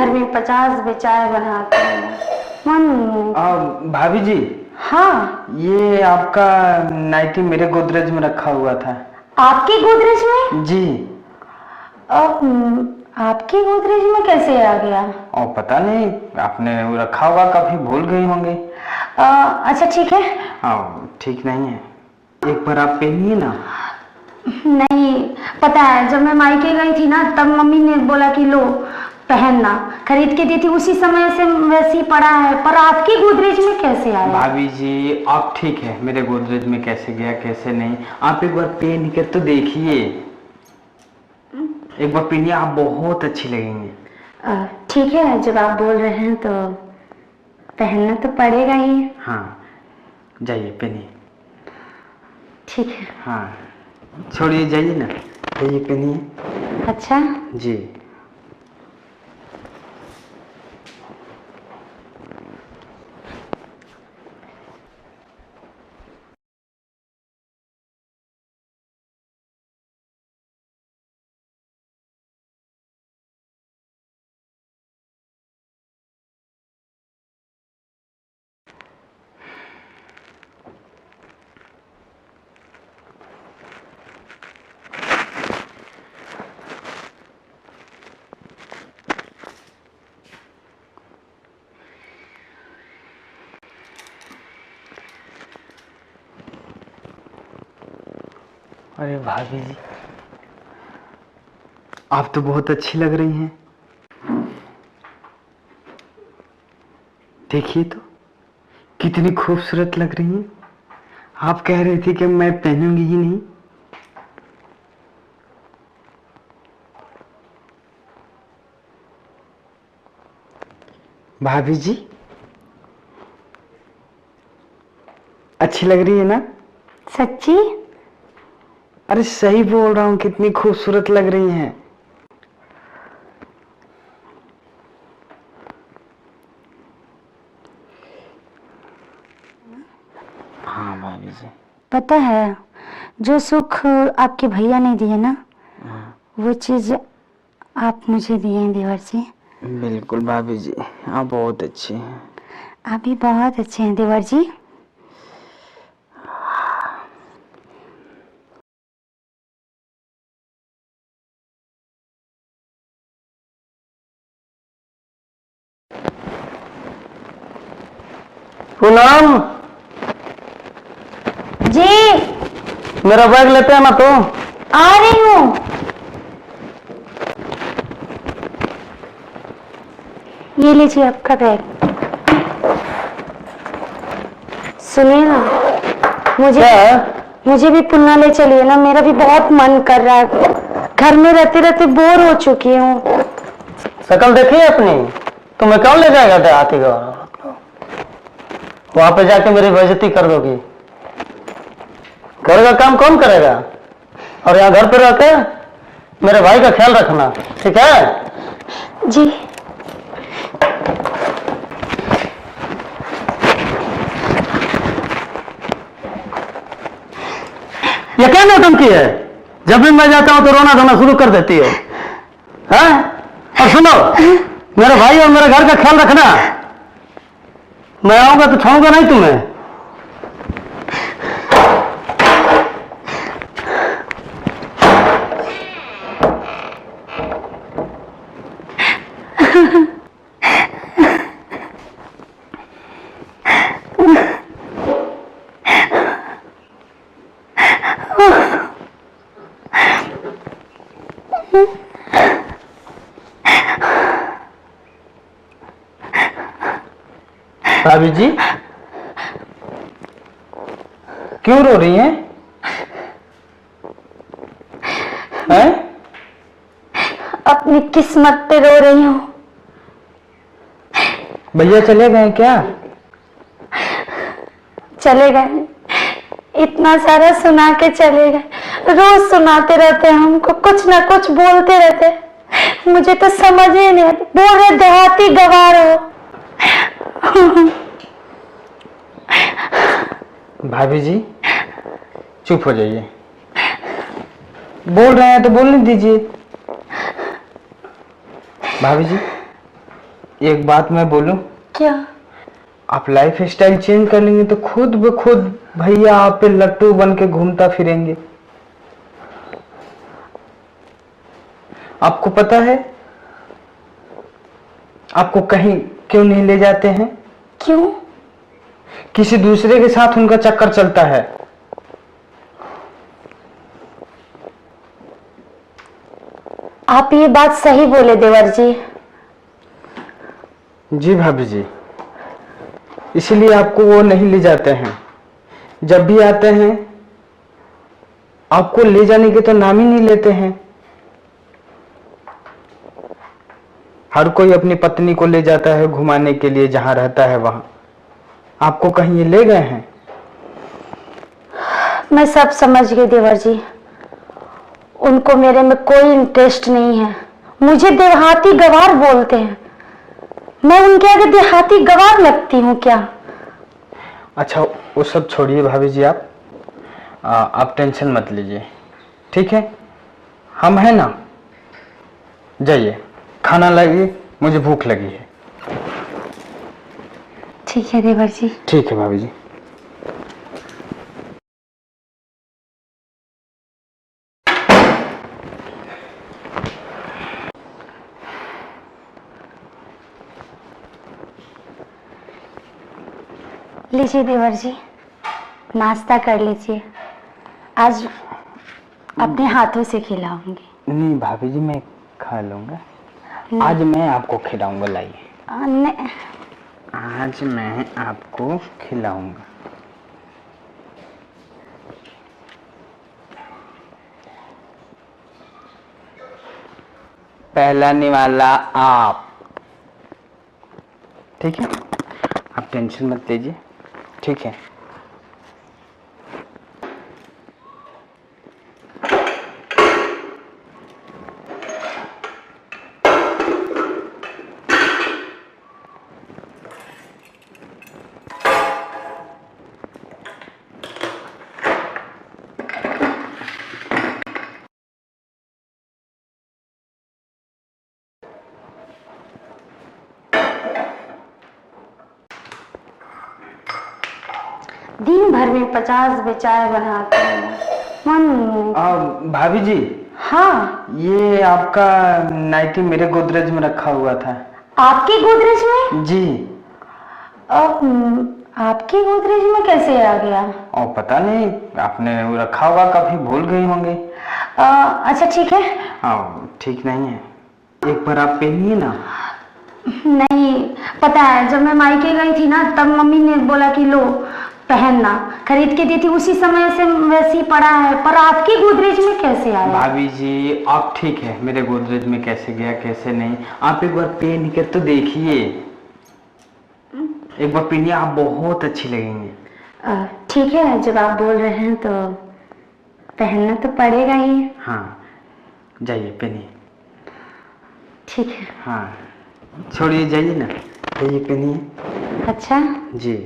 भर में 50 बे चाय बनाती हूँ। मन भाभी जी। हाँ, ये आपका नाइटी मेरे गोदरेज में रखा हुआ था। आपके गोदरेज में? जी। आपके गोदरेज में कैसे आ गया? और पता नहीं, आपने रखा होगा, कभी भूल गई होंगे। अच्छा ठीक है। हाँ ठीक नहीं है, एक बार आप पहनिए ना। नहीं, पता है जब मैं मायके गई थी ना तब मम्मी ने बोला कि लो पहनना, खरीद के दी थी, उसी समय से वैसे ही पड़ा है। पर आपकी गोदरेज में कैसे आया? भाभी जी आप ठीक है, मेरे गोदरेज में कैसे गया कैसे नहीं, आप एक बार पहन के तो देखिए, एक बार पहनिए, आप बहुत अच्छी लगेंगी। ठीक है, जब आप बोल रहे हैं तो पहनना तो पड़ेगा ही। हाँ जाइए पहनिए। ठीक है। हाँ छोड़िए, जाइए ना, जाइए पहनिए। अच्छा जी। अरे भाभी जी आप तो बहुत अच्छी लग रही हैं। देखिए तो कितनी खूबसूरत लग रही हैं। आप कह रही थी कि मैं पहनूंगी ही नहीं। भाभी जी अच्छी लग रही है ना? सच्ची? अरे सही बोल रहा हूँ, कितनी खूबसूरत लग रही हैं। हाँ भाभी जी। पता है जो सुख आपके भैया ने दिए ना, वो चीज आप मुझे दिए हैं देवर जी। बिल्कुल भाभी जी, आप बहुत अच्छी हैं। आप भी बहुत अच्छे हैं देवर जी। पूनम जी मेरा बैग लेते हैं ना, तो आ रही हूँ। ये लीजिए आपका बैग। सुनिए ना, मुझे भी पुन्ना ले चलिए ना, मेरा भी बहुत मन कर रहा है। घर में रहते रहते बोर हो चुकी हूँ। शकल देखिए अपनी, तुम्हें कौन ले जाएगा देहाती गाँव? वहां पे जाके मेरी बेइज्जती कर दोगी। घर का काम कौन करेगा? और यहाँ घर पे रह के मेरे भाई का ख्याल रखना, ठीक है? जी। ये क्या नौटंकी है? जब भी मैं जाता हूँ तो रोना धोना शुरू कर देती हो, हैं? और सुनो, मेरे भाई और मेरे घर का ख्याल रखना। मैं आऊंगा तो छोड़ूंगा नहीं तुम्हें। भाभी जी क्यों रो रही हैं? हैं? अपनी किस्मत पे रो रही हूँ। भैया चले गए क्या? चले गए, इतना सारा सुना के चले गए। रोज सुनाते रहते हैं हमको, कुछ ना कुछ बोलते रहते। मुझे तो समझ ही नहीं आता। बोल रहे देहाती गवार हो। भाभी जी चुप हो जाइए, बोल रहे हैं तो बोलने दीजिए। भाभी जी एक बात मैं बोलूं, क्या? आप लाइफ स्टाइल चेंज कर लेंगे तो खुद ब खुद भैया आप पे लट्टू बन के घूमता फिरेंगे। आपको पता है आपको कहीं क्यों नहीं ले जाते हैं? क्यों? किसी दूसरे के साथ उनका चक्कर चलता है। आप ये बात सही बोले देवर जी। जी भाभी जी, इसलिए आपको वो नहीं ले जाते हैं। जब भी आते हैं आपको ले जाने के तो नाम ही नहीं लेते हैं। हर कोई अपनी पत्नी को ले जाता है घुमाने के लिए जहां रहता है वहां। आपको कहीं ये ले गए हैं? मैं सब समझ गई देवर जी, उनको मेरे में कोई इंटरेस्ट नहीं है। मुझे देहाती गवार बोलते हैं, मैं उनके आगे देहाती गवार लगती हूँ क्या? अच्छा वो सब छोड़िए भाभी जी, आप टेंशन मत लीजिए, ठीक है? हम हैं ना, जाइए खाना लाइए, मुझे भूख लगी है। ठीक है देवर जी। ठीक है भाभी जी। लीजिए देवर जी, नाश्ता कर लीजिए। आज अपने हाथों से खिलाऊंगी। नहीं भाभी जी, मैं खा लूंगा। आज मैं आपको खिलाऊंगा, लाइए। आज मैं आपको खिलाऊंगा। पहला निवाला आप, ठीक है? आप टेंशन मत लीजिए, ठीक है? दिन भर में 50 चाय बनाते हैं, मन। भाभी जी, हाँ, ये आपका नाइटी मेरे गोदरेज में रखा हुआ था। आपके गोदरेज में? जी। आपके गोदरेज में कैसे आ गया? और पता नहीं, आपने वो रखा होगा, कभी भूल गई होंगे। अच्छा ठीक है। हाँ ठीक नहीं है, एक बार आप पहनिए ना। नहीं, पता है जब मैं मायके गई थी ना, तब मम्मी ने बोला कि लो पहनना, खरीद के दी थी, उसी समय से वैसे ही पड़ा है। पर आपकी गोदरेज में कैसे आया? भाभी जी आप ठीक है, मेरे गोदरेज में कैसे गया कैसे नहीं, आप एक बार पहन के तो देखिए, एक बार पहनिए, आप बहुत अच्छी लगेंगे। ठीक है, जब आप बोल रहे हैं तो पहनना तो पड़ेगा ही। हाँ जाइए पहनिए। ठीक है। हाँ छोड़िए, जाइए ना, जाइए पहनिए। अच्छा जी।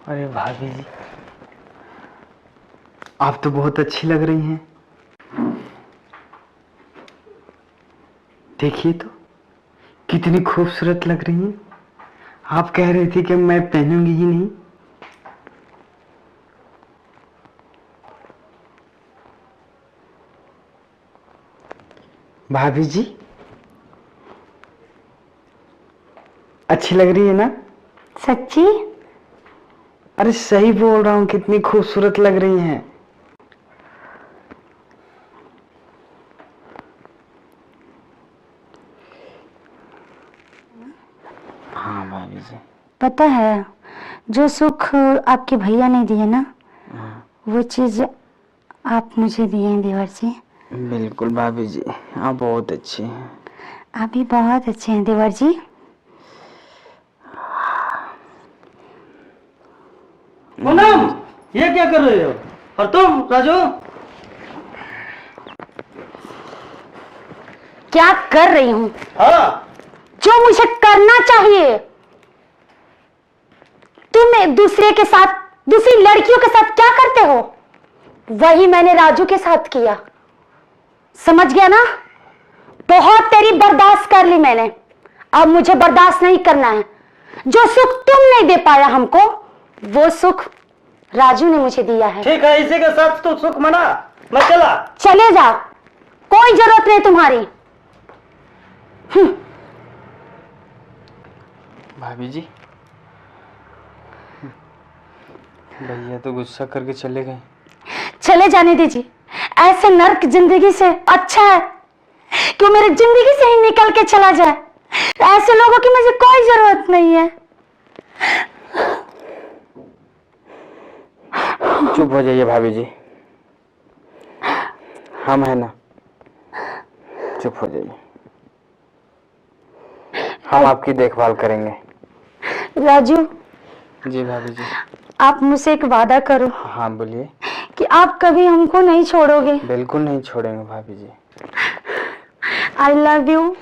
अरे भाभी जी, आप तो बहुत अच्छी लग रही हैं। देखिए तो कितनी खूबसूरत लग रही हैं। आप कह रही थी कि मैं पहनूंगी ही नहीं। भाभी जी अच्छी लग रही है ना? सच्ची? अरे सही बोल रहा हूं, कितनी खूबसूरत लग रही हैं। हाँ भाभी जी। पता है जो सुख आपके भैया ने दिए ना, वो चीज आप मुझे दिए हैं देवर जी। बिल्कुल भाभी जी, आप बहुत अच्छी हैं। आप भी बहुत अच्छे हैं देवर जी। पूनम, ये क्या कर रहे हो? और तुम राजू? क्या कर रही हूँ? हाँ, जो मुझे करना चाहिए। तुम एक दूसरे के साथ, दूसरी लड़कियों के साथ क्या करते हो, वही मैंने राजू के साथ किया। समझ गया ना? बहुत तेरी बर्दाश्त कर ली मैंने, अब मुझे बर्दाश्त नहीं करना है। जो सुख तुम नहीं दे पाया हमको, वो सुख राजू ने मुझे दिया है। ठीक है, इसी के साथ तो सुख मना। मैं चला। चले जाओ, कोई जरूरत नहीं तुम्हारी। भाभी जी, भैया तो गुस्सा करके चले गए। चले जाने दीजिए। ऐसे नर्क जिंदगी से अच्छा है कि वो मेरी जिंदगी से ही निकल के चला जाए। ऐसे लोगों की मुझे कोई जरूरत नहीं है। चुप हो जाइए भाभी जी, हम है ना, चुप हो जाइए। हम आपकी देखभाल करेंगे। राजू, जी भाभी जी। आप मुझसे एक वादा करो हाँ बोलिए। कि आप कभी हमको नहीं छोड़ोगे। बिल्कुल नहीं छोड़ेंगे भाभी जी। I love you.